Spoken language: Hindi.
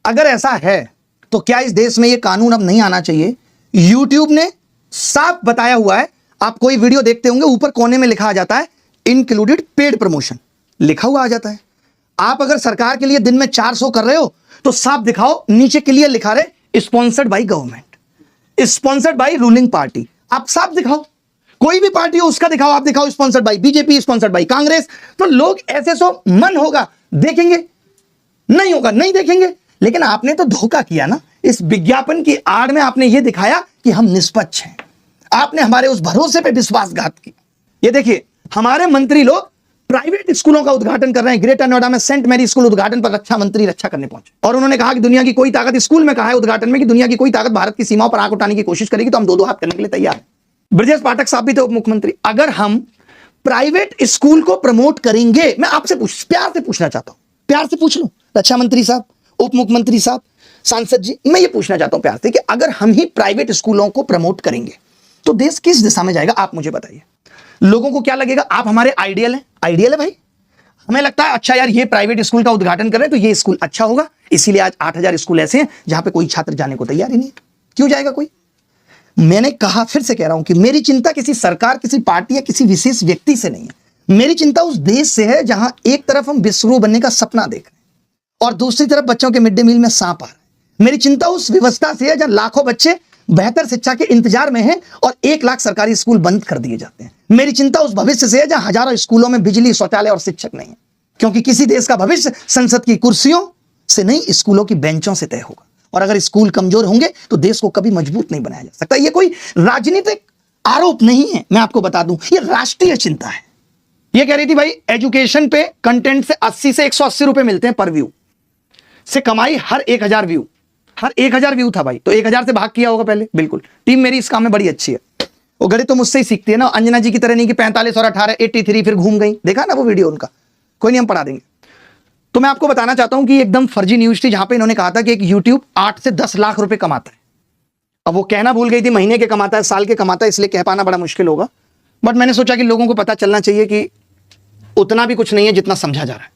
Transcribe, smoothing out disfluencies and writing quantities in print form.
अगर ऐसा है तो क्या इस देश में ये कानून अब नहीं आना चाहिए? यूट्यूब ने साफ बताया हुआ है, आप कोई वीडियो देखते होंगे ऊपर कोने में लिखा आ जाता है इंक्लूडेड पेड प्रमोशन, लिखा हुआ आ जाता है। आप अगर सरकार के लिए दिन में 400 कर रहे हो तो साफ दिखाओ, नीचे क्लियर लिखा रहे sponsored by government, sponsored by ruling party. आप साफ दिखाओ, कोई भी पार्टी हो उसका दिखाओ, आप दिखाओ sponsored by BJP, sponsored by Congress, तो लोग ऐसे सो मन होगा देखेंगे, नहीं होगा नहीं देखेंगे। लेकिन आपने तो धोखा किया ना, इस विज्ञापन की आड़ में आपने ये दिखाया कि हम निष्पक्ष हैं, आपने हमारे उस भरोसे पे विश्वासघात किया। ये देखिए हमारे मंत्री लोग प्राइवेट स्कूलों का उद्घाटन कर रहे हैं। ग्रेटर नोएडा में सेंट मैरी स्कूल उद्घाटन पर रक्षा मंत्री रक्षा करने पहुंचे और उन्होंने कहा कि दुनिया की कोई ताकत, स्कूल में कहा है उद्घाटन में कि दुनिया की कोई ताकत भारत की सीमाओं पर आंख उठाने की कोशिश करेगी तो हम दो हाथ करने के लिए तैयार हैं। ब्रजेश पाठक साहब भी थे उप मुख्यमंत्री। अगर हम प्राइवेट स्कूल को प्रमोट करेंगे, मैं आपसे प्यार से पूछना चाहता हूं, प्यार से पूछ लूं रक्षा मंत्री साहब, उप मुख्यमंत्री साहब, सांसद जी, मैं ये पूछना चाहता हूं प्यार से कि अगर हम ही प्राइवेट स्कूलों को प्रमोट करेंगे तो देश किस दिशा में जाएगा? आप मुझे बताइए। लोगों को क्या लगेगा? आप हमारे आइडियल हैं, आइडियल है भाई। हमें लगता है अच्छा यार ये प्राइवेट स्कूल का उद्घाटन कर रहे हैं तो ये स्कूल अच्छा होगा, इसीलिए आज 8000 स्कूल ऐसे हैं जहां पे कोई छात्र जाने को तैयार ही नहीं है। क्यों जाएगा कोई? मैंने कहा, फिर से कह रहा हूं कि मेरी चिंता किसी सरकार, किसी पार्टी या किसी विशेष व्यक्ति से नहीं है। मेरी चिंता उस देश से है जहां एक तरफ हम विश्वगुरु बनने का सपना देख रहे हैं और दूसरी तरफ बच्चों के मिड डे मील में सांप आ रहा है। मेरी चिंता उस व्यवस्था से है जहां लाखों बच्चे बेहतर शिक्षा के इंतजार में हैं और 1 लाख सरकारी स्कूल बंद कर दिए जाते हैं। मेरी चिंता उस भविष्य से है जहां हजारों स्कूलों में बिजली, शौचालय और शिक्षक नहीं है, क्योंकि किसी देश का भविष्य संसद की कुर्सियों से नहीं, स्कूलों की बेंचों से तय होगा। और अगर स्कूल कमजोर होंगे तो देश को कभी मजबूत नहीं बनाया जा सकता। ये कोई राजनीतिक आरोप नहीं है, मैं आपको बता दूं, ये राष्ट्रीय चिंता है। ये कह रही थी भाई एजुकेशन पे कंटेंट से 80 से 180 रुपए मिलते हैं पर व्यू से, कमाई हर 1000 व्यू, हर 1000 व्यू था भाई, तो 1000 से भाग किया होगा पहले। बिल्कुल, टीम मेरी इस काम में बड़ी अच्छी है। वो गणित तो मुझसे ही सीखती है ना, अंजना जी की तरह नहीं कि 45 और 18 83 फिर घूम गई। देखा ना वो वीडियो उनका, कोई नहीं, हम पढ़ा देंगे। तो मैं आपको बताना चाहता हूं कि एकदम फर्जी न्यूज थी जहां पे इन्होंने कहा था कि एक यूट्यूब 8 से 10 लाख रुपए कमाता है। अब वो कहना भूल गई थी महीने के कमाता है, साल के कमाता है, इसलिए कह पाना बड़ा मुश्किल होगा। बट मैंने सोचा कि लोगों को पता चलना चाहिए कि उतना भी कुछ नहीं है जितना समझा जा रहा है।